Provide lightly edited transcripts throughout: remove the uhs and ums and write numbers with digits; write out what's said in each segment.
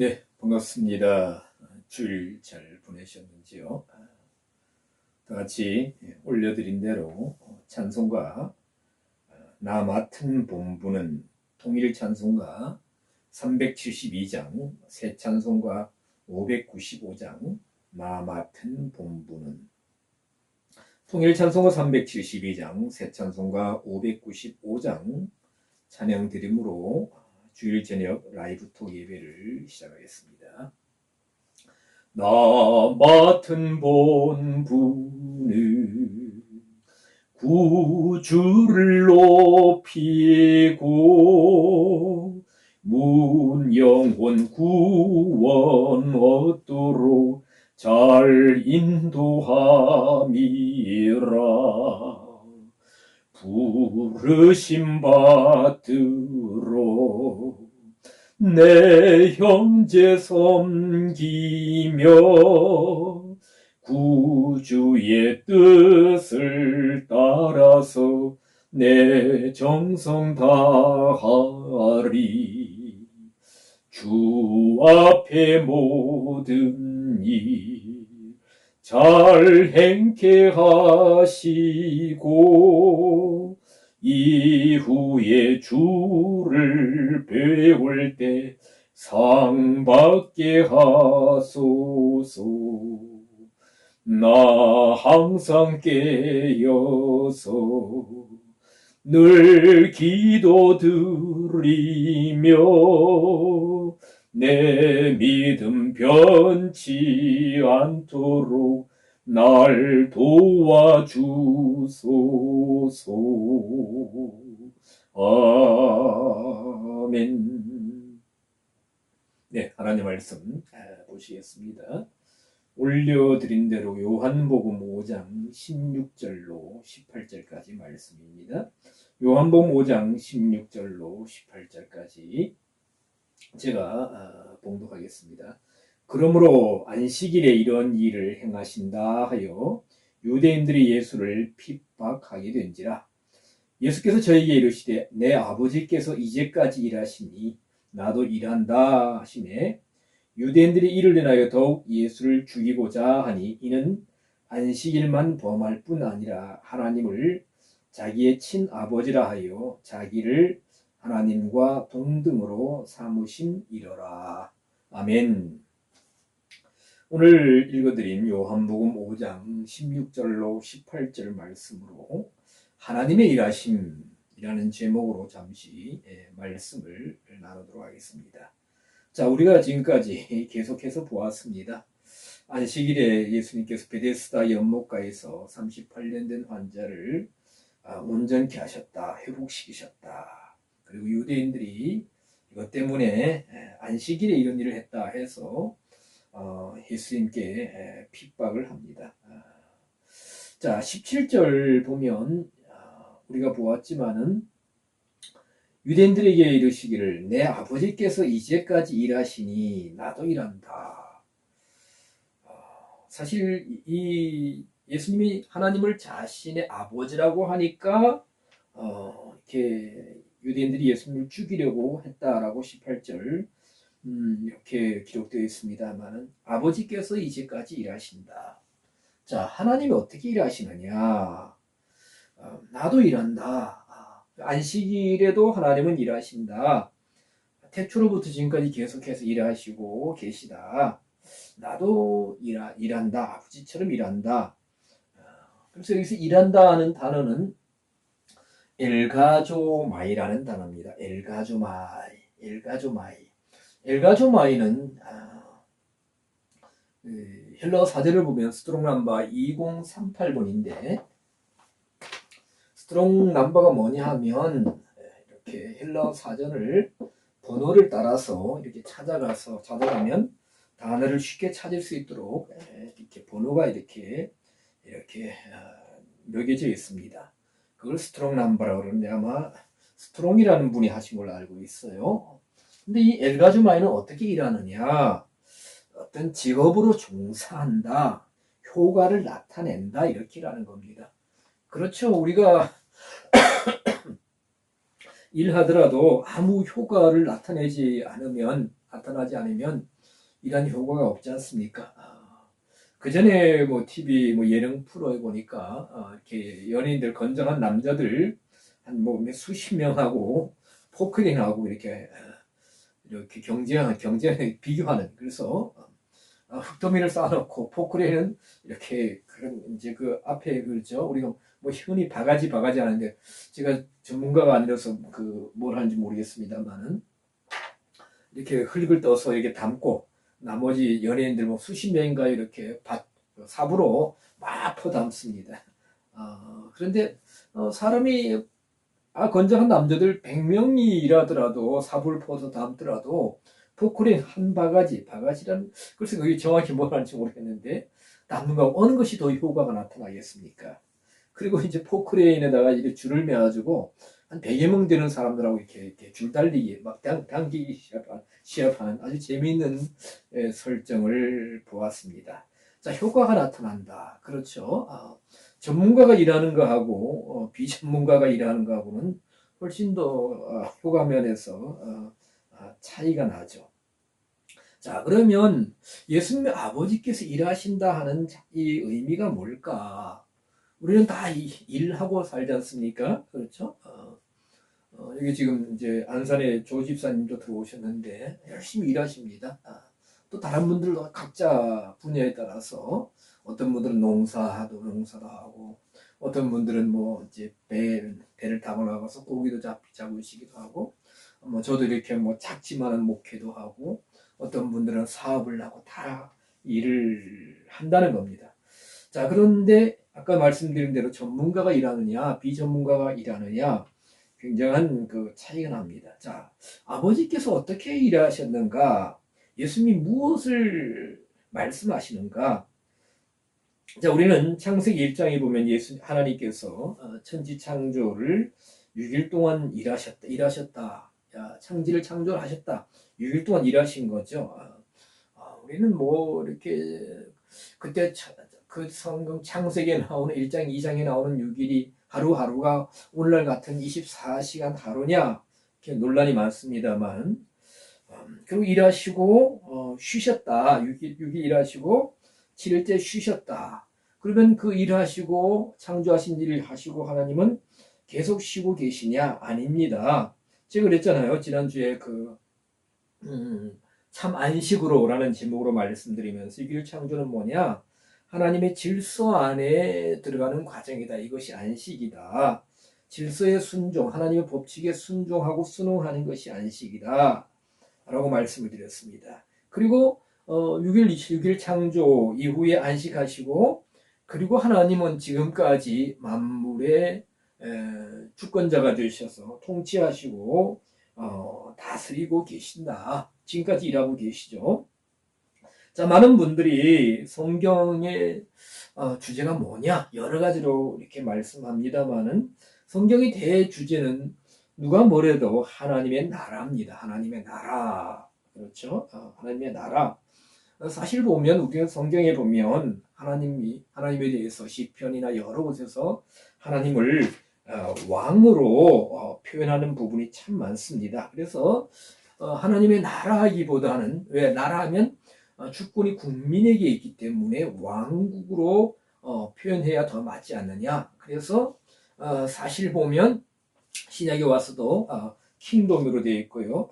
네, 반갑습니다. 주일 잘 보내셨는지요? 다 같이 올려드린 대로 찬송가 나 맡은 본부는 통일 찬송가 372장, 새 찬송가 595장, 나 맡은 본부는 통일 찬송가 372장, 새 찬송가 595장 찬양 드림으로 주일 저녁 라이브 톡 예배를 시작하겠습니다. 나 맡은 본부는 구주를 높이고 문 영혼 구원 얻도록 잘 인도함이라. 부르심 받들어 내 형제 섬기며 구주의 뜻을 따라서 내 정성 다하리. 주 앞에 모든 일 잘 행케 하시고 이후에 주를 배울 때 상 받게 하소서. 나 항상 깨어서 늘 기도드리며 내 믿음 변치 않도록 날 도와주소서. 아멘. 네, 하나님 말씀 보시겠습니다. 올려드린 대로 요한복음 5장 16절로 18절까지 말씀입니다. 요한복음 5장 16절로 18절까지 제가 봉독하겠습니다. 그러므로 안식일에 이런 일을 행하신다 하여 유대인들이 예수를 핍박하게 된지라. 예수께서 저에게 이르시되 내 아버지께서 이제까지 일하시니 나도 일한다 하시매 유대인들이 이를 인하여 더욱 예수를 죽이고자 하니 이는 안식일만 범할 뿐 아니라 하나님을 자기의 친아버지라 하여 자기를 하나님과 동등으로 삼으심이러라. 아멘. 오늘 읽어드린 요한복음 5장 16절로 18절 말씀으로 하나님의 일하심이라는 제목으로 잠시 말씀을 나누도록 하겠습니다. 자, 우리가 지금까지 계속해서 보았습니다. 안식일에 예수님께서 베데스다 연못가에서 38년 된 환자를 온전케 하셨다, 회복시키셨다. 그리고 유대인들이 이것 때문에 안식일에 이런 일을 했다 해서 예수님께 핍박을 합니다. 자, 17절 보면 우리가 보았지만은 유대인들에게 이르시기를 내 아버지께서 이제까지 일하시니 나도 일한다. 사실 이 예수님이 하나님을 자신의 아버지라고 하니까 이렇게 유대인들이 예수님을 죽이려고 했다라고 18절 이렇게 기록되어 있습니다만은 아버지께서 이제까지 일하신다. 자, 하나님이 어떻게 일하시느냐? 나도 일한다. 안식일에도 하나님은 일하신다. 태초로부터 지금까지 계속해서 일하시고 계시다. 나도 일한다. 아버지처럼 일한다. 그래서 여기서 일한다 하는 단어는 엘가조마이라는 단어입니다. 엘가조마이는 헬러 사전을 보면 스트롱 넘버 2038번인데 스트롱 넘버가 뭐냐 하면 이렇게 헬러 사전을 번호를 따라서 이렇게 찾아가면 단어를 쉽게 찾을 수 있도록 이렇게 번호가 이렇게 매겨져 있습니다. 그걸 스트롱 넘버라고 그러는데 아마 스트롱이라는 분이 하신 걸로 알고 있어요. 근데 이 엘가주마이는 어떻게 일하느냐? 어떤 직업으로 종사한다, 효과를 나타낸다 이렇게 일하는 겁니다. 그렇죠. 우리가 일하더라도 아무 효과를 나타내지 않으면 나타나지 않으면 이런 효과가 없지 않습니까? 그 전에 뭐 TV 뭐 예능 프로에 보니까 이렇게 연예인들 건장한 남자들 한 뭐 수십 명하고 포크링하고 이렇게 경쟁 비교하는 그래서 흙더미를 쌓아놓고 포크레인은 이렇게 그런 이제 그 앞에 그렇죠 우리가 뭐 흔히 바가지 하는데 제가 전문가가 아니라서 그 뭘 하는지 모르겠습니다만은 이렇게 흙을 떠서 이렇게 담고 나머지 연예인들 뭐 수십 명인가 이렇게 삽으로 막 퍼담습니다. 그런데 사람이 건장한 남자들 100명이 일하더라도 삽을 퍼서 담더라도 포크레인 한 바가지란 글쎄 그게 정확히 뭘 하는지 모르겠는데 담는 거 어느 것이 더 효과가 나타나겠습니까? 그리고 이제 포크레인에다가 이렇게 줄을 매가지고 한 100여 명 되는 사람들하고 이렇게 줄 달리기 막 당기기 시합하는 아주 재미있는 설정을 보았습니다. 자, 효과가 나타난다. 그렇죠. 전문가가 일하는 거하고 비전문가가 일하는 거하고는 훨씬 더 효과 면에서 차이가 나죠. 자, 그러면 예수님의 아버지께서 일하신다 하는 이 의미가 뭘까? 우리는 다 일하고 살지 않습니까? 그렇죠? 여기 지금 이제 안산에 조 집사님도 들어오셨는데 열심히 일하십니다. 또 다른 분들도 각자 분야에 따라서 어떤 분들은 농사도 하고 어떤 분들은 뭐 이제 배를 타고 나가서 고기도 잡으시기도 하고 뭐 저도 이렇게 뭐 작지만은 목회도 하고 어떤 분들은 사업을 하고 다 일을 한다는 겁니다. 자, 그런데 아까 말씀드린 대로 전문가가 일하느냐 비전문가가 일하느냐 굉장한 그 차이가 납니다. 자, 아버지께서 어떻게 일하셨는가? 예수님이 무엇을 말씀하시는가? 자, 우리는 창세기 1장에 보면 하나님께서 천지 창조를 6일 동안 일하셨다. 천지를 창조하셨다. 6일 동안 일하신 거죠. 우리는 뭐 이렇게 그때 그 성경 창세기에 나오는 1장, 2장에 나오는 6일이 하루하루가 오늘날 같은 24시간 하루냐 이렇게 논란이 많습니다만 그리고 일하시고 쉬셨다. 6일 일하시고 7일째 쉬셨다. 그러면 그 일하시고 창조하신 일을 하시고 하나님은 계속 쉬고 계시냐? 아닙니다. 제가 그랬잖아요. 지난주에 참 안식으로라는 제목으로 말씀드리면서 6일 창조는 뭐냐? 하나님의 질서 안에 들어가는 과정이다. 이것이 안식이다. 질서에 순종, 하나님의 법칙에 순종하고 순응하는 것이 안식이다. 라고 말씀을 드렸습니다. 그리고 6일 창조 이후에 안식하시고 그리고 하나님은 지금까지 만물의 주권자가 되셔서 통치하시고 다스리고 계신다. 지금까지 일하고 계시죠. 자, 많은 분들이 성경의 주제가 뭐냐 여러 가지로 이렇게 말씀합니다만은 성경의 대주제는 누가 뭐래도 하나님의 나라입니다. 하나님의 나라. 그렇죠? 하나님의 나라. 사실 보면 우리가 성경에 보면 하나님에 대해서 시편이나 여러 곳에서 하나님을 왕으로 표현하는 부분이 참 많습니다. 그래서 하나님의 나라하기보다는 왜 나라하면 주권이 국민에게 있기 때문에 왕국으로 표현해야 더 맞지 않느냐. 그래서 사실 보면 신약에 와서도 킹덤으로 되어 있고요.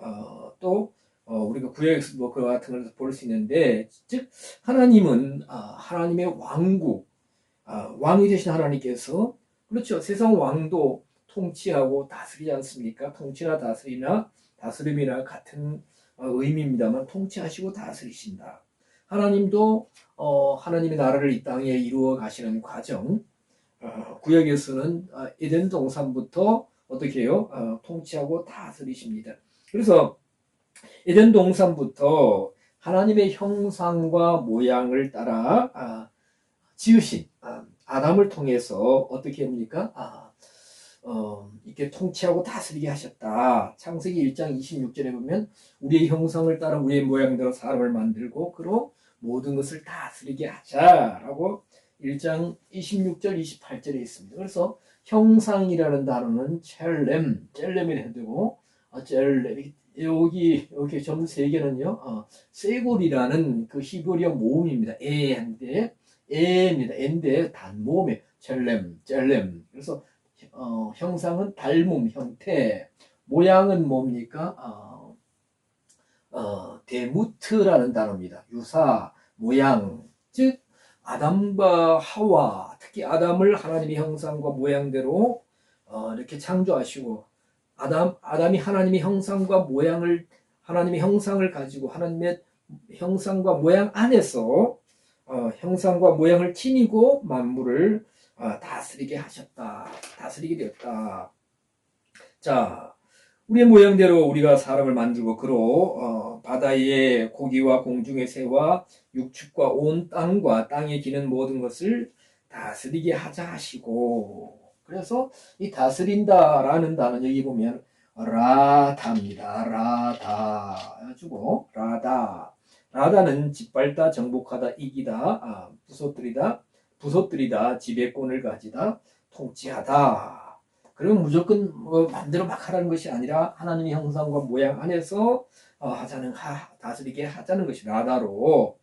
또 우리가 구약에서 뭐 그와 같은 걸 볼 수 있는데 즉 하나님은 하나님의 왕국 왕이 되신 하나님께서 그렇죠. 세상 왕도 통치하고 다스리지 않습니까? 통치나 다스림이나 같은 의미입니다만 통치하시고 다스리신다. 하나님도 하나님의 나라를 이 땅에 이루어 가시는 과정 구약에서는 에덴 동산부터 어떻게 해요? 통치하고 다스리십니다. 그래서 에덴 동산부터 하나님의 형상과 모양을 따라 지으신 아담을 통해서 어떻게 합니까? 이렇게 통치하고 다스리게 하셨다. 창세기 1장 26절에 보면 우리의 형상을 따라 우리의 모양대로 사람을 만들고 그로 모든 것을 다스리게 하자라고 1장 26절 28절에 있습니다. 그래서 형상이라는 단어는 첼렘이라 해도 되고 첼렘 여기 점 세 개는요, 세골이라는 그 히브리어 모음입니다. 에인데, 에입니다. 엔데 단모음이에요. 젤렘. 그래서, 형상은 닮음 형태, 모양은 뭡니까? 데무트라는 단어입니다. 유사, 모양. 즉, 아담과 하와, 특히 아담을 하나님의 형상과 모양대로 이렇게 창조하시고, 아담이 하나님의 형상과 모양을, 하나님의 형상을 가지고 하나님의 형상과 모양 안에서 형상과 모양을 지니고 만물을 다스리게 하셨다. 다스리게 되었다. 자, 우리의 모양대로 우리가 사람을 만들고 그로 바다의 고기와 공중의 새와 육축과 온 땅과 땅에 기는 모든 것을 다스리게 하자 하시고, 그래서 이 다스린다라는 단어는 여기 보면 라다입니다. 라다 해가지고 라다는 짓밟다, 정복하다, 이기다, 부서뜨리다, 지배권을 가지다, 통치하다. 그러면 무조건 뭐 마음대로 막 하라는 것이 아니라 하나님의 형상과 모양 안에서 다스리게 하자는 것이 라다로.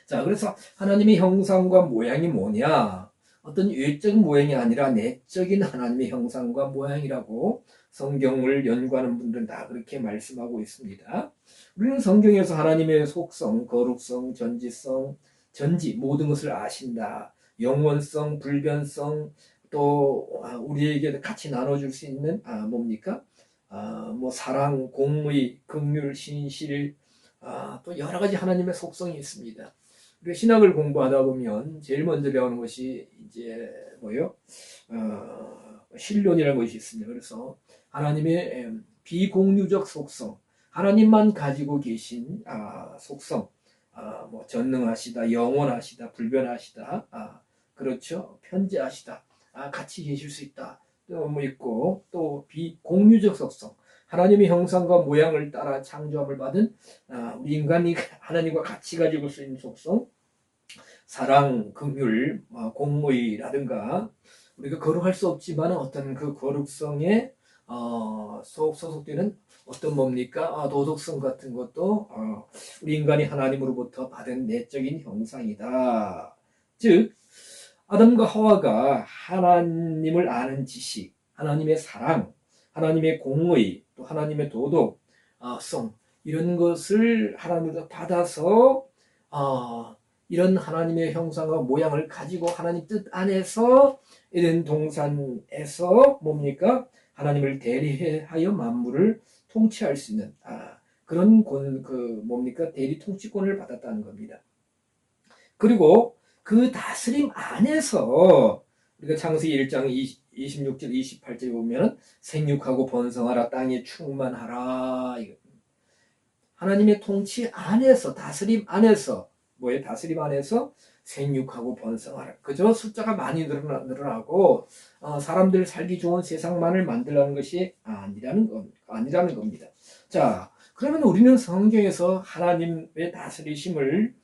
자, 그래서 하나님의 형상과 모양이 뭐냐? 어떤 외적인 모양이 아니라 내적인 하나님의 형상과 모양이라고 성경을 연구하는 분들은 다 그렇게 말씀하고 있습니다. 우리는 성경에서 하나님의 속성, 거룩성, 전지 모든 것을 아신다. 영원성, 불변성, 또 우리에게 같이 나눠줄 수 있는 뭡니까? 뭐 사랑, 공의, 긍휼, 신실, 또 여러 가지 하나님의 속성이 있습니다. 우리가 신학을 공부하다 보면 제일 먼저 배우는 것이 이제 뭐요? 신론이라는 것이 있습니다. 그래서 하나님의 비공유적 속성, 하나님만 가지고 계신 속성, 뭐 전능하시다, 영원하시다, 불변하시다, 그렇죠? 편재하시다, 같이 계실 수 있다. 또 뭐 있고 또 비공유적 속성, 하나님의 형상과 모양을 따라 창조함을 받은 우리 인간이 하나님과 같이 가지고 수 있는 속성, 사랑, 긍휼, 공의라든가 우리가 거룩할 수 없지만 어떤 그 거룩성에 소속되는 어떤 뭡니까? 도덕성 같은 것도 우리 인간이 하나님으로부터 받은 내적인 형상이다. 즉 아담과 하와가 하나님을 아는 지식, 하나님의 사랑, 하나님의 공의, 또 하나님의 도덕성 이런 것을 하나님으로부터 받아서 이런 하나님의 형상과 모양을 가지고 하나님 뜻 안에서 에덴 동산에서 뭡니까? 하나님을 대리하여 만물을 통치할 수 있는 그런 뭡니까? 대리 통치권을 받았다는 겁니다. 그리고 그 다스림 안에서 우리가 창세기 1장 26절 28절에 보면 생육하고 번성하라 땅에 충만하라. 하나님의 통치 안에서 다스림 안에서 뭐예요? 다스림 안에서 생육하고 번성하라. 그저 숫자가 많이 늘어나고 사람들 살기 좋은 세상만을 만들라는 것이 아니라는 겁니다. 자, 그러면 우리는 성경에서 하나님의 다스리심을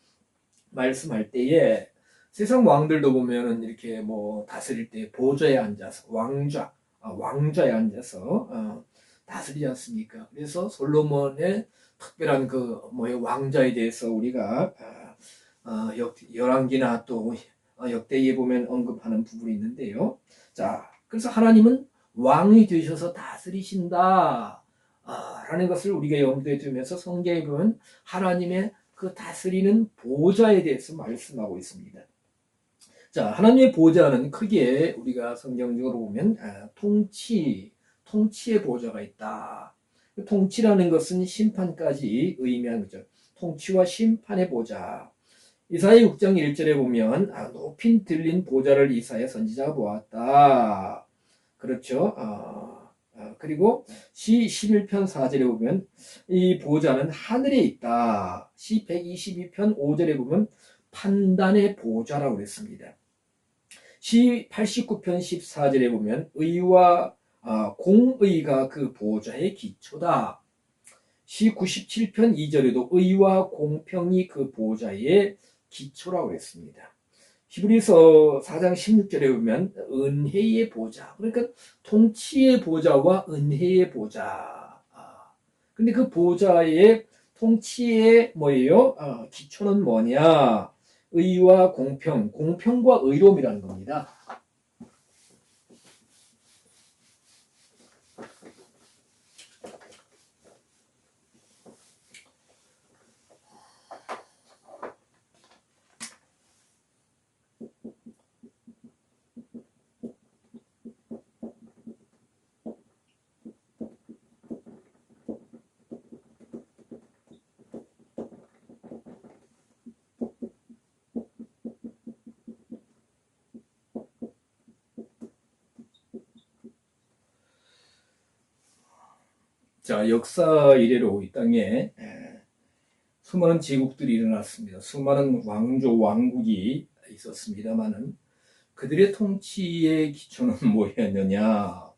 말씀할 때에 세상 왕들도 보면은 이렇게 뭐 다스릴 때 보좌에 앉아서 왕좌에 앉아서 다스리지 않습니까? 그래서 솔로몬의 특별한 그 왕좌에 대해서 우리가 열왕기나 또 역대기에 보면 언급하는 부분이 있는데요. 자, 그래서 하나님은 왕이 되셔서 다스리신다 라는 것을 우리가 염두에 두면서 성경에 보면 하나님의 그 다스리는 보좌에 대해서 말씀하고 있습니다. 자, 하나님의 보좌는 크게 우리가 성경적으로 보면 통치의 보좌가 있다. 통치라는 것은 심판까지 의미하는 거죠. 통치와 심판의 보좌. 이사야 6장 1절에 보면 높인 들린 보좌를 이사야 선지자가 보았다. 그렇죠. 그리고 시 11편 4절에 보면 이 보좌는 하늘에 있다. 시 122편 5절에 보면 판단의 보좌라고 그랬습니다. 시 89편 14절에 보면 의와 공의가 그 보좌의 기초다. 시 97편 2절에도 의와 공평이 그 보좌의 기초라고 했습니다. 히브리서 4장 16절에 보면 은혜의 보좌, 그러니까 통치의 보좌와 은혜의 보좌. 근데 그 보좌의 통치의 뭐예요? 기초는 뭐냐? 의와 공평, 공평과 의로움이라는 겁니다. 자, 역사 이래로 이 땅에 수많은 제국들이 일어났습니다. 수많은 왕조, 왕국이 있었습니다만은 그들의 통치의 기초는 뭐였느냐?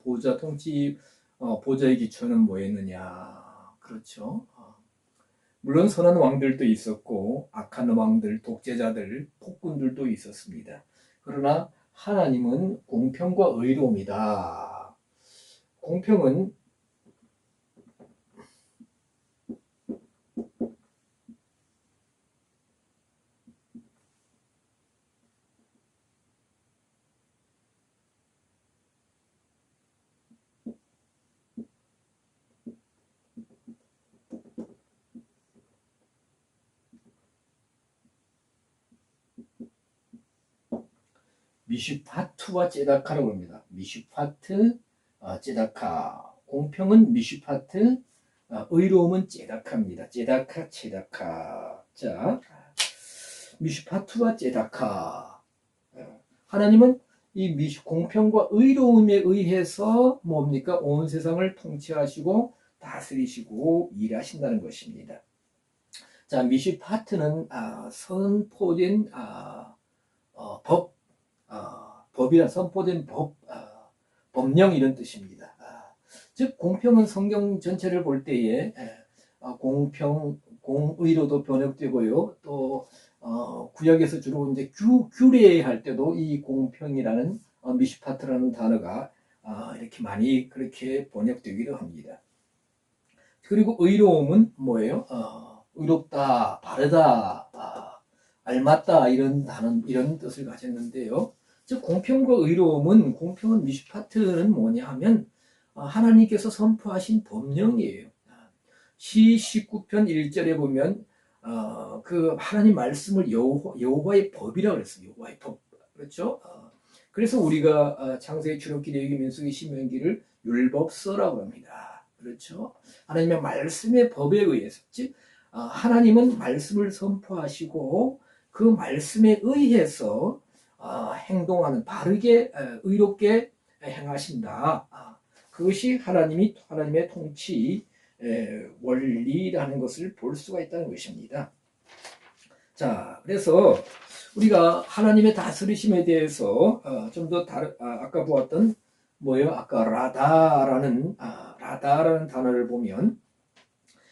보좌의 기초는 뭐였느냐? 그렇죠. 물론 선한 왕들도 있었고 악한 왕들, 독재자들, 폭군들도 있었습니다. 그러나 하나님은 공평과 의로움이다. 공평은 미슈파트와 제다카라고 합니다. 미슈파트, 제다카. 공평은 미슈파트, 의로움은 제다카입니다. 제다카, 제다카. 자, 미슈파트와 제다카. 하나님은 이 공평과 의로움에 의해서 뭡니까? 온 세상을 통치하시고 다스리시고 일하신다는 것입니다. 자, 미슈파트는 선포된 법, 법이란 선포된 법령 이런 뜻입니다. 즉 공평은 성경 전체를 볼 때에 공평, 공의로도 번역되고요. 또 구약에서 주로 이제 규례할 때도 이 공평이라는 미슈파트라는 단어가 이렇게 많이 그렇게 번역되기도 합니다. 그리고 의로움은 뭐예요? 의롭다, 바르다, 알맞다 이런 단어 이런 뜻을 가졌는데요. 즉 공평과 의로움은 공평은 미슈파트는 뭐냐 하면 하나님께서 선포하신 법령이에요. 시 19편 1절에 보면 그 하나님 말씀을 여호와의 법이라고 그랬어요. 여호와의 법. 그렇죠? 그래서 우리가 창세기, 출애굽기, 레위기, 민수기, 신명기를 율법서라고 합니다. 그렇죠? 하나님의 말씀의 법에 의해서 즉 하나님은 말씀을 선포하시고 그 말씀에 의해서 행동하는 바르게 의롭게 행하신다. 그것이 하나님의 통치 원리라는 것을 볼 수가 있다는 것입니다. 자, 그래서 우리가 하나님의 다스리심에 대해서 좀 더 아까 보았던 뭐예요? 아까 라다라는 단어를 보면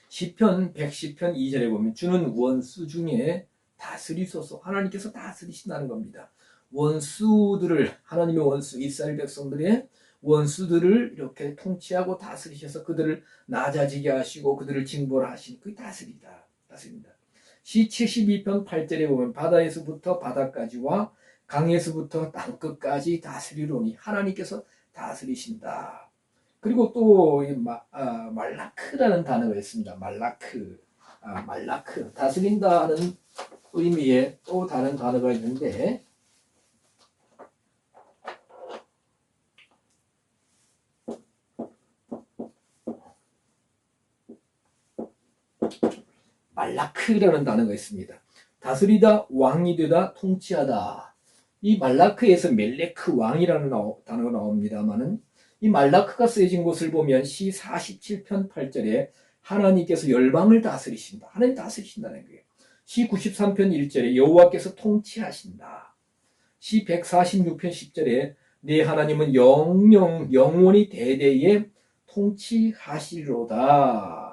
시편 110편 2절에 보면 주는 원수 중에 다스리소서. 하나님께서 다스리신다는 겁니다. 원수들을 하나님의 원수 이스라엘 백성들의 원수들을 이렇게 통치하고 다스리셔서 그들을 낮아지게 하시고 그들을 징벌하신 그 다스립니다. 시 72편 8절에 보면 바다에서부터 바다까지와 강에서부터 땅끝까지 다스리로니 하나님께서 다스리신다. 그리고 또 말라크라는 단어가 있습니다. 말라크 다스린다는 의미의 또 다른 단어가 있는데 말라크라는 단어가 있습니다. 다스리다, 왕이 되다, 통치하다. 이 말라크에서 멜레크 왕이라는 단어가 나옵니다만은 이 말라크가 쓰여진 곳을 보면 시 47편 8절에 하나님께서 열방을 다스리신다. 하나님 다스리신다는 거예요. 시 93편 1절에 여호와께서 통치하신다. 시 146편 10절에 내 하나님은 영원히 대대에 통치하시리로다.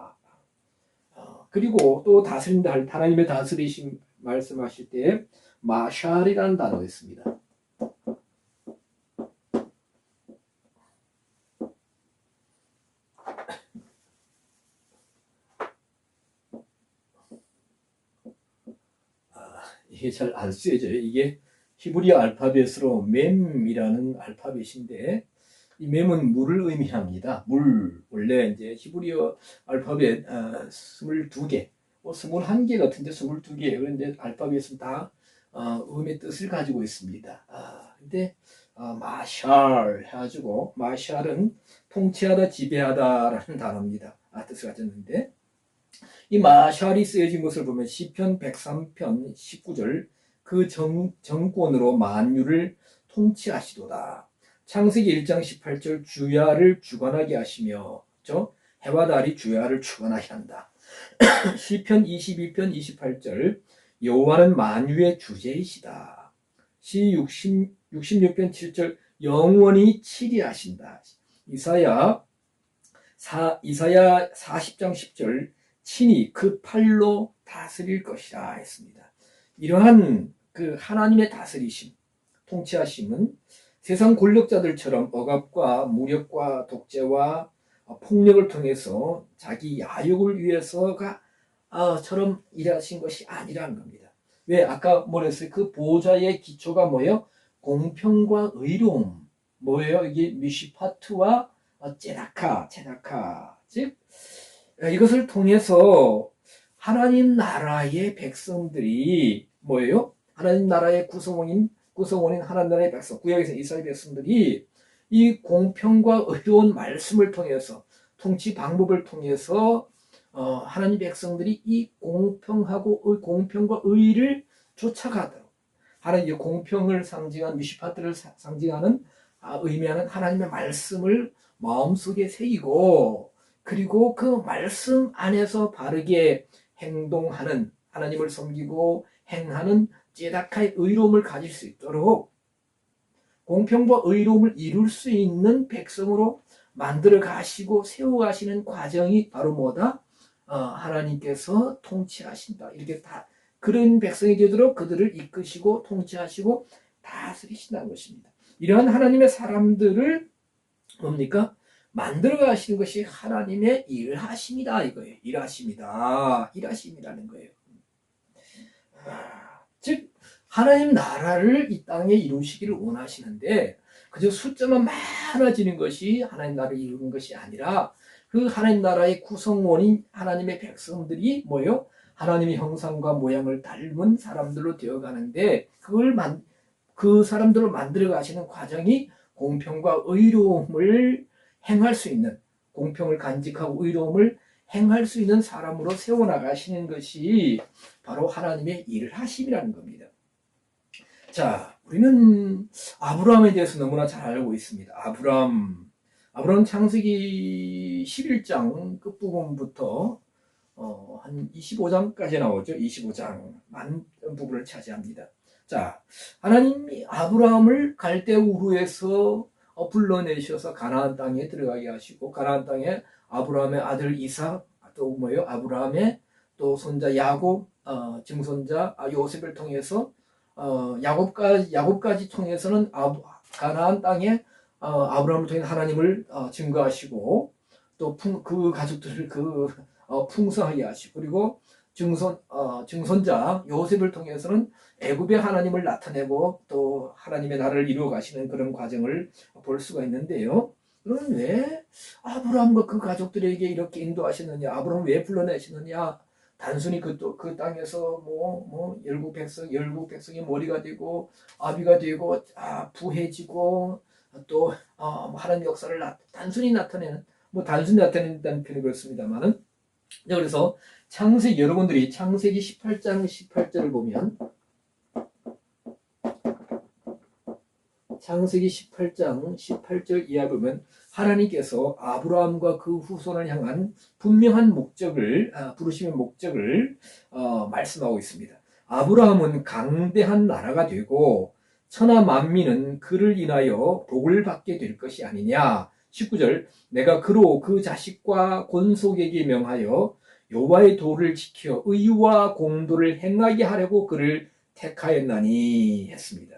그리고 또 다스린다 할 하나님의 다스리심 말씀하실 때 마샬이라는 단어가 있습니다. 이게 잘 안 쓰여져요. 이게 히브리어 알파벳으로 mem이라는 알파벳인데, 이 mem은 물을 의미합니다. 물. 원래 이제 히브리어 알파벳 22개, 21개 같은데 22개. 그런데 알파벳은 다 음의 뜻을 가지고 있습니다. 근데 마샬 해가지고, 마샬은 통치하다, 지배하다라는 단어입니다. 뜻을 가졌는데, 이 마샬이 쓰여진 것을 보면 시편 103편 19절, 그 정권으로 만유를 통치하시도다. 창세기 1장 18절, 주야를 주관하게 하시며, 그렇죠? 해와 달이 주야를 주관하게 한다. 시편 22편 28절, 여호와는 만유의 주제이시다. 시 66편 7절, 영원히 치리하신다. 이사야 40장 10절, 친히 그 팔로 다스릴 것이라 했습니다. 이러한 그 하나님의 다스리심, 통치하심은 세상 권력자들처럼 억압과 무력과 독재와 폭력을 통해서 자기 야욕을 위해서가 처럼 일하신 것이 아니라는 겁니다. 왜? 아까 뭐랬어요? 그 보좌의 기초가 뭐예요? 공평과 의로움. 뭐예요? 이게 미시파트와 제다카, 즉 이것을 통해서 하나님 나라의 백성들이 뭐예요? 하나님 나라의 구성원인 하나님 나라의 백성, 구약에서 이스라엘 백성들이 이 공평과 의로운 말씀을 통해서, 통치 방법을 통해서 하나님 백성들이 이 공평과 의를 쫓아가도록, 하나님의 공평을 상징한 미시파트를 상징하는 의미하는 하나님의 말씀을 마음속에 새기고, 그리고 그 말씀 안에서 바르게 행동하는, 하나님을 섬기고 행하는 제다카의 의로움을 가질 수 있도록 공평과 의로움을 이룰 수 있는 백성으로 만들어 가시고 세워 가시는 과정이 바로 뭐다? 하나님께서 통치하신다. 이렇게 다 그런 백성이 되도록 그들을 이끄시고 통치하시고 다스리신다는 것입니다. 이러한 하나님의 사람들을 뭡니까? 만들어 가시는 것이 하나님의 일하심이다 이거예요. 일하심이라는 거예요. 즉 하나님 나라를 이 땅에 이루시기를 원하시는데, 그저 숫자만 많아지는 것이 하나님 나라를 이루는 것이 아니라, 그 하나님 나라의 구성원인 하나님의 백성들이 뭐예요? 하나님의 형상과 모양을 닮은 사람들로 되어가는데, 그 사람들을 만들어 가시는 과정이 공평과 의로움을 행할 수 있는, 공평을 간직하고 의로움을 행할 수 있는 사람으로 세워나가시는 것이 바로 하나님의 일하심이라는 겁니다. 자, 우리는 아브라함에 대해서 너무나 잘 알고 있습니다. 아브라함 창세기 11장 끝부분부터 한 25장까지 나오죠. 25장 많은 부분을 차지합니다. 자, 하나님이 아브라함을 갈대 우르에서 불러내셔서 가나안 땅에 들어가게 하시고, 가나안 땅에 아브라함의 아들 이삭, 또 뭐예요? 아브라함의 또 손자 야곱, 증손자 요셉을 통해서 야곱까지 통해서는 가나안 땅에 아브라함을 통해 하나님을 증거하시고, 또 그 가족들을 풍성하게 하시고, 그리고 증손자 요셉을 통해서는 애굽의 하나님을 나타내고 또 하나님의 나라를 이루어 가시는 그런 과정을 볼 수가 있는데요. 그럼 왜 아브라함과 그 가족들에게 이렇게 인도하시느냐? 아브라함을 왜 불러내시느냐? 단순히 그 땅에서 열국 백성이 머리가 되고 아비가 되고 부해지고 또 하나님 역사를 단순히 나타낸다는 표현이 그렇습니다만은, 그래서 여러분들이 창세기 18장 18절을 보면, 창세기 18장 18절 이하 보면 하나님께서 아브라함과 그 후손을 향한 분명한 부르심의 목적을 말씀하고 있습니다. 아브라함은 강대한 나라가 되고 천하 만민은 그를 인하여 복을 받게 될 것이 아니냐. 19절, 내가 그로 그 자식과 권속에게 명하여 여호와의 도를 지켜 의와 공도를 행하게 하려고 그를 택하였나니 했습니다.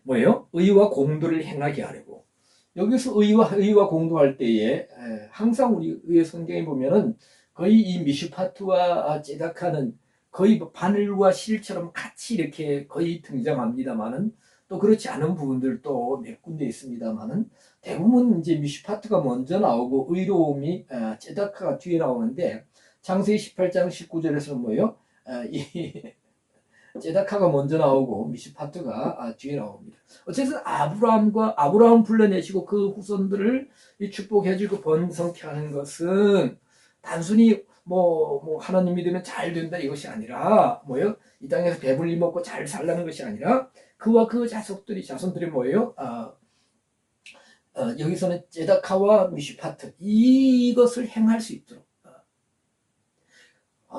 뭐예요? 의와 공도를 행하게 하려고. 여기서 의와 공도할 때에 항상 우리 성경에 보면은 거의 이 미슈파트와 제다카는 거의 바늘과 실처럼 같이 이렇게 거의 등장합니다만은 또 그렇지 않은 부분들도 몇 군데 있습니다만은 대부분 이제 미슈파트가 먼저 나오고 의로움이 제다카가 뒤에 나오는데 창세기 18장 19절에서는 뭐예요? 이 제다카가 먼저 나오고 미슈파트가 뒤에 나옵니다. 어쨌든 아브라함 불러내시고 그 후손들을 축복해주고 번성케 하는 것은 단순히 뭐 하나님 믿으면 잘 된다 이것이 아니라 뭐예요? 이 땅에서 배불리 먹고 잘 살라는 것이 아니라 그와 그 자손들이 뭐예요? 여기서는 제다카와 미슈파트 이것을 행할 수 있도록.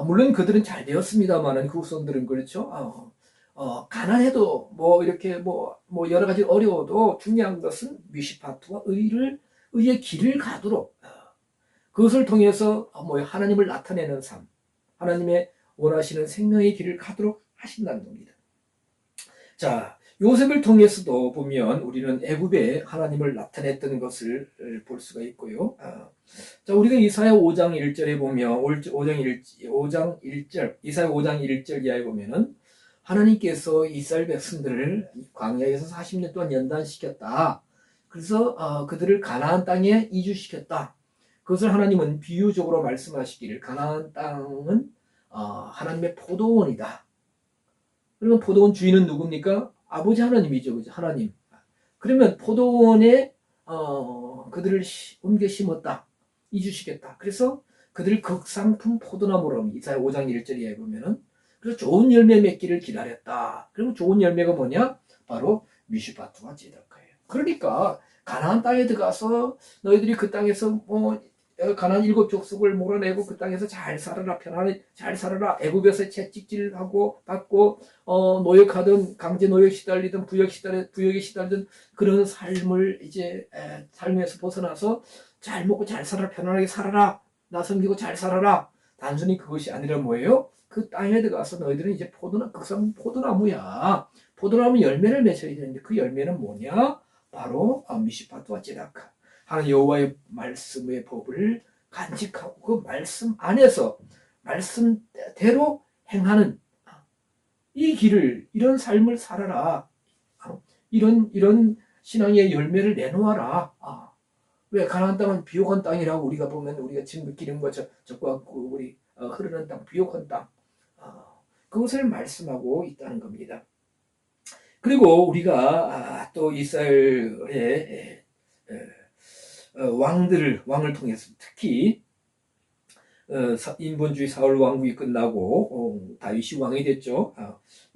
물론 그들은 잘 되었습니다만은 그 후손들은 그렇죠. 가난해도 뭐 이렇게 뭐 여러 가지 어려워도 중요한 것은 미슈파트와 의의 길을 가도록 그것을 통해서 하나님을 나타내는 삶, 하나님의 원하시는 생명의 길을 가도록 하신다는 겁니다. 자, 요셉을 통해서도 보면 우리는 애굽에 하나님을 나타냈던 것을 볼 수가 있고요. 자, 우리가 이사야 5장 1절에 보면 5장 1절 이사야 5장 1절 이하에 보면은 하나님께서 이스라엘 백성들을 광야에서 40년 동안 연단시켰다. 그래서 그들을 가나안 땅에 이주시켰다. 그것을 하나님은 비유적으로 말씀하시기를 가나안 땅은 하나님의 포도원이다. 그러면 포도원 주인은 누굽니까? 아버지 하나님이죠. 그죠? 하나님. 그러면 포도원에 그들을 옮겨 심었다. 이주시켰다. 그래서 그들을 극상품 포도나무로 이사야 5장 1절에 보면은 그래서 좋은 열매 맺기를 기다렸다. 그러면 좋은 열매가 뭐냐? 바로 미슈파트와 제다카예요. 그러니까 가나안 땅에 들어가서 너희들이 그 땅에서 가나안 7족속을 몰아내고 그 땅에서 잘 살아라, 편안히 잘 살아라. 애굽에서 채찍질하고 받고 노역하든 강제 노역 시달리든 부역에 시달리든 그런 삶을 이제 삶에서 벗어나서 잘 먹고 잘 살아라, 편안하게 살아라, 나 섬기고 잘 살아라. 단순히 그것이 아니라 뭐예요? 그 땅에 들어가서 너희들은 이제 극상 포도나무야. 포도나무 열매를 맺어야 되는데 그 열매는 뭐냐? 바로 미슈파트와 제다카. 하나님 여호와의 말씀의 법을 간직하고 그 말씀 안에서 말씀대로 행하는 이 길을, 이런 삶을 살아라. 이런 신앙의 열매를 내놓아라. 왜 가나안 땅은 비옥한 땅이라고 우리가 보면 우리가 지금 기름과 젖과 우리 흐르는 땅, 비옥한 땅. 그것을 말씀하고 있다는 겁니다. 그리고 우리가 또 이스라엘의 왕을 통해서 특히 인본주의 사울 왕국이 끝나고 다윗이 왕이 됐죠.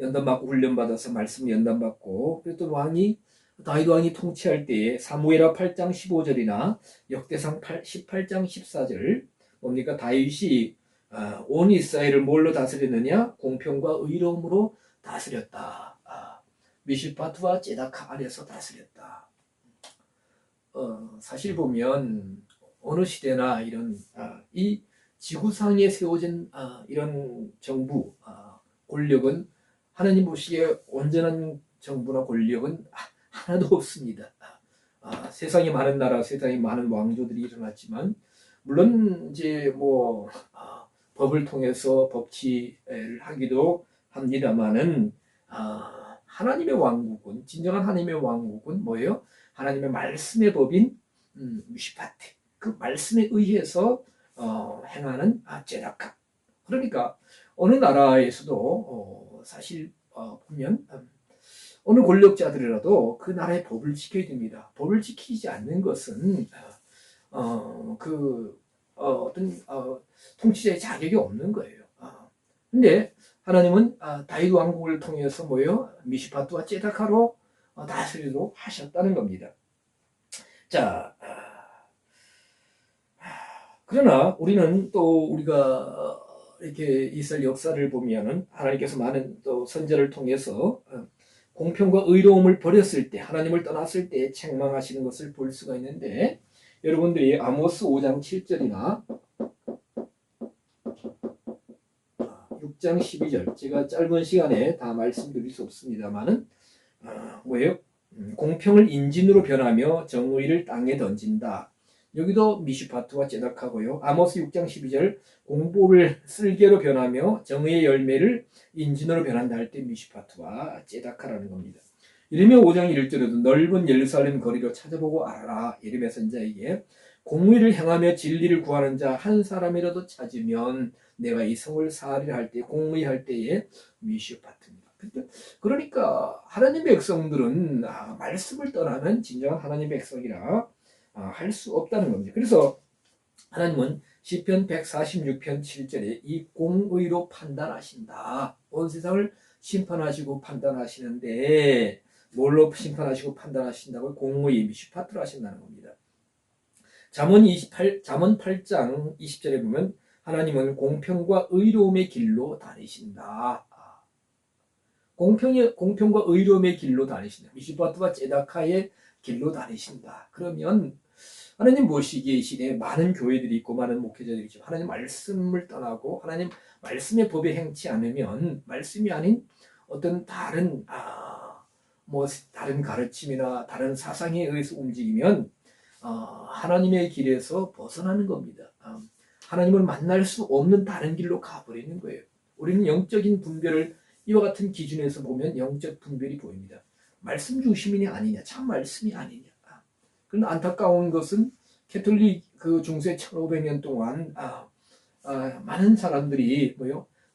연단받고 훈련받아서 말씀 연단받고 그리고 또 다윗 왕이 통치할 때에 사무엘하 8장 15절이나 역대상 18장 14절 뭡니까? 다윗이 온 이스라엘을 뭘로 다스렸느냐? 공평과 의로움으로 다스렸다. 미슈파트와 제다카 안에서 다스렸다. 사실 보면 어느 시대나 이런 이 지구상에 세워진 이런 정부 권력은 하나님 보시기에 온전한 정부나 권력은 하나도 없습니다. 세상에 많은 나라, 세상에 많은 왕조들이 일어났지만 물론 이제 법을 통해서 법치를 하기도 합니다만은 하나님의 왕국은 진정한 하나님의 왕국은 뭐예요? 하나님의 말씀의 법인 미슈파트 그 말씀에 의해서 행하는 제다카. 그러니까 어느 나라에서도 사실 보면 어느 권력자들이라도 그 나라의 법을 지켜야 됩니다. 법을 지키지 않는 것은 어떤 통치자의 자격이 없는 거예요. 근데 하나님은 다윗 왕국을 통해서 뭐예요? 미슈파트와 제다카로 다스리도록 하셨다는 겁니다. 자, 그러나 우리는 또 우리가 이렇게 이스라엘 역사를 보면은 하나님께서 많은 또 선제를 통해서 공평과 의로움을 버렸을 때, 하나님을 떠났을 때 책망하시는 것을 볼 수가 있는데, 여러분들이 아모스 5장 7절이나 6장 12절, 제가 짧은 시간에 다 말씀드릴 수 없습니다만은 뭐예요? 공평을 인진으로 변하며 정의를 땅에 던진다. 여기도 미슈파트와 제다카고요. 아모스 6장 12절 공보를 쓸개로 변하며 정의의 열매를 인진으로 변한다 할 때 미슈파트와 제다카라는 겁니다. 예레미야 5장 1절에도 넓은 예루살렘 거리로 찾아보고 알아라. 예레미야 선지자에게 공의를 행하며 진리를 구하는 자 한 사람이라도 찾으면 내가 이 성을 사하리라 할 때 공의할 때에 미슈파트입니다. 그러니까 하나님의 백성들은 말씀을 떠나면 진정한 하나님의 백성이라 할 수 없다는 겁니다. 그래서 하나님은 시편 146편 7절에 이 공의로 판단하신다. 온 세상을 심판하시고 판단하시는데 뭘로 심판하시고 판단하신다고? 공의의 미슈파트로 하신다는 겁니다. 잠언 8장 20절에 보면 하나님은 공평과 의로움의 길로 다니신다. 공평과 의로움의 길로 다니신다. 미슈파트와 제다카의 길로 다니신다. 그러면 하나님 모시기에 이 시대에 많은 교회들이 있고 많은 목회자들이 있죠. 하나님 말씀을 떠나고 하나님 말씀의 법에 행치 않으면 말씀이 아닌 어떤 다른 다른 가르침이나 다른 사상에 의해서 움직이면 하나님의 길에서 벗어나는 겁니다. 하나님을 만날 수 없는 다른 길로 가버리는 거예요. 우리는 영적인 분별을 이와 같은 기준에서 보면 영적 분별이 보입니다. 말씀 중심이냐 아니냐, 참 말씀이 아니냐. 그런데 안타까운 것은 캐톨릭 그 중세 1500년 동안 많은 사람들이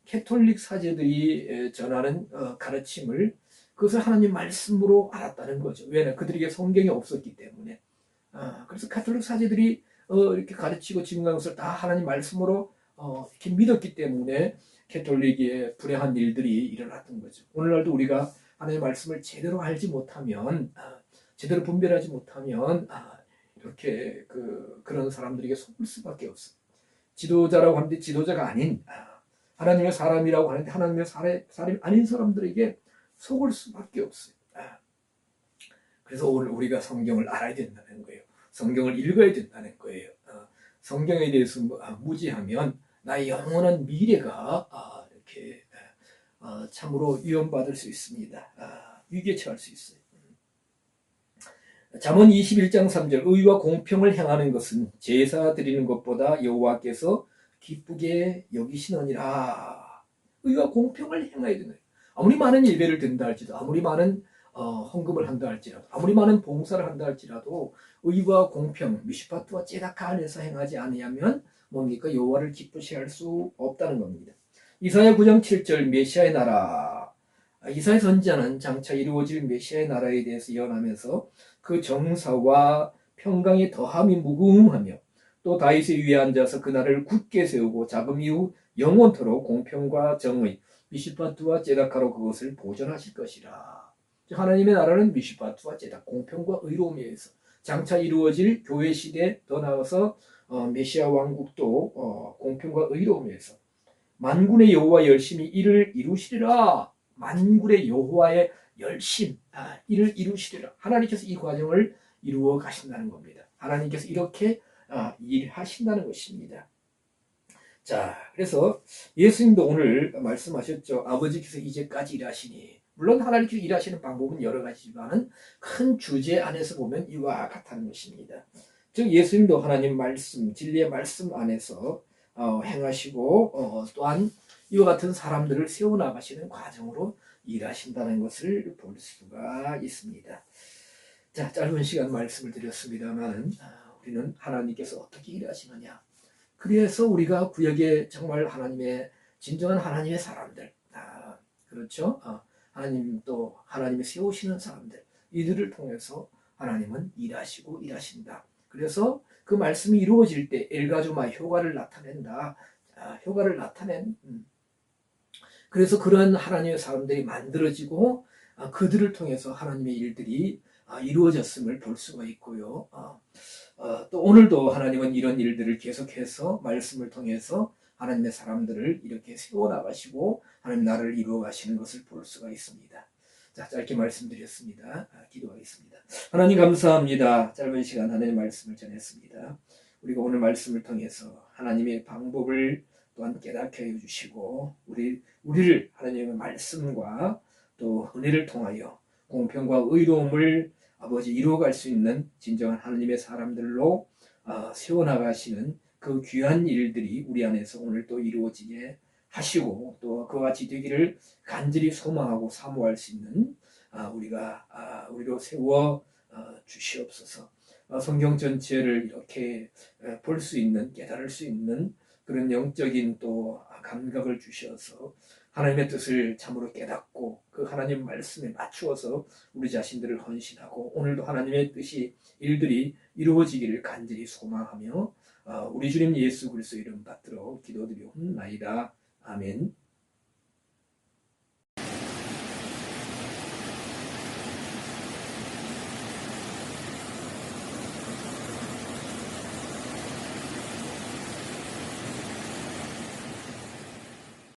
캐톨릭 사제들이 전하는 가르침을 그것을 하나님 말씀으로 알았다는 거죠. 왜냐? 그들에게 성경이 없었기 때문에. 그래서 캐톨릭 사제들이 이렇게 가르치고 증거한 것을 다 하나님 말씀으로 이렇게 믿었기 때문에 캐톨릭의 불행한 일들이 일어났던 거죠. 오늘날도 우리가 하나님의 말씀을 제대로 알지 못하면, 제대로 분별하지 못하면 이렇게 그런 사람들에게 속을 수밖에 없어요. 지도자라고 하는데 지도자가 아닌 하나님의 사람이라고 하는데 하나님의 사람이 아닌 사람들에게 속을 수밖에 없어요. 그래서 오늘 우리가 성경을 알아야 된다는 거예요. 성경을 읽어야 된다는 거예요. 성경에 대해서 무지하면 나의 영원한 미래가 이렇게 참으로 위험받을 수 있습니다. 위기에 처할 수 있어요. 잠언 21장 3절 의와 공평을 행하는 것은 제사 드리는 것보다 여호와께서 기쁘게 여기시느니라. 의와 공평을 행해야 되는 거예요. 아무리 많은 예배를 드린다 할지라도, 아무리 많은 헌금을 한다 할지라도, 아무리 많은 봉사를 한다 할지라도 의와 공평, 미슈파트와 제다카 안에서 행하지 아니하면 뭡니까? 여호와를 기쁘시게 할 수 없다는 겁니다. 이사야 9장 7절 메시아의 나라. 이사야 선지자는 장차 이루어질 메시아의 나라에 대해서 예언하면서 그 정사와 평강의 더함이 무궁하며 또 다윗의 위에 앉아서 그 나라를 굳게 세우고 자금 이후 영원토록 공평과 정의, 미슈파트와 제다카로 그것을 보존하실 것이라. 하나님의 나라는 미슈파트와 제다카, 공평과 의로움에 의해서 장차 이루어질 교회 시대, 더 나아가서 메시아 왕국도 공평과 의로움에 의해서 만군의 여호와 열심히 이를 이루시리라. 만군의 여호와의 열심, 이를 이루시리라. 하나님께서 이 과정을 이루어 가신다는 겁니다. 하나님께서 이렇게 일하신다는 것입니다. 자, 그래서 예수님도 오늘 말씀하셨죠. 아버지께서 이제까지 일하시니. 물론 하나님께서 일하시는 방법은 여러 가지지만 큰 주제 안에서 보면 이와 같다는 것입니다. 즉 예수님도 하나님 말씀, 진리의 말씀 안에서 행하시고 또한 이와 같은 사람들을 세워나가시는 과정으로 일하신다는 것을 볼 수가 있습니다. 자, 짧은 시간 말씀을 드렸습니다만 우리는 하나님께서 어떻게 일하시느냐. 그래서 우리가 구약에 정말 하나님의 진정한 하나님의 사람들, 그렇죠? 하나님 또 하나님이 세우시는 사람들, 이들을 통해서 하나님은 일하시고 일하신다. 그래서 그 말씀이 이루어질 때 엘가조마 효과를 나타낸다. 효과를 나타낸 그래서 그런 하나님의 사람들이 만들어지고 그들을 통해서 하나님의 일들이 이루어졌음을 볼 수가 있고요. 또 오늘도 하나님은 이런 일들을 계속해서 말씀을 통해서 하나님의 사람들을 이렇게 세워나가시고 하나님 나라를 이루어 가시는 것을 볼 수가 있습니다. 자, 짧게 말씀드렸습니다. 기도하겠습니다. 하나님 감사합니다. 짧은 시간 하나님의 말씀을 전했습니다. 우리가 오늘 말씀을 통해서 하나님의 방법을 또한 깨닫게 해주시고 우리를 하나님의 말씀과 또 은혜를 통하여 공평과 의로움을 아버지 이루어갈 수 있는 진정한 하나님의 사람들로 세워나가시는 그 귀한 일들이 우리 안에서 오늘 또 이루어지게 하시고 또 그와 같이 되기를 간절히 소망하고 사모할 수 있는 우리로 세워 주시옵소서. 성경 전체를 이렇게 볼 수 있는, 깨달을 수 있는 그런 영적인 또 감각을 주셔서 하나님의 뜻을 참으로 깨닫고 그 하나님 말씀에 맞추어서 우리 자신들을 헌신하고 오늘도 하나님의 뜻이 일들이 이루어지기를 간절히 소망하며 우리 주님 예수 그리스도 이름 받들어 기도드리옵나이다. 아멘.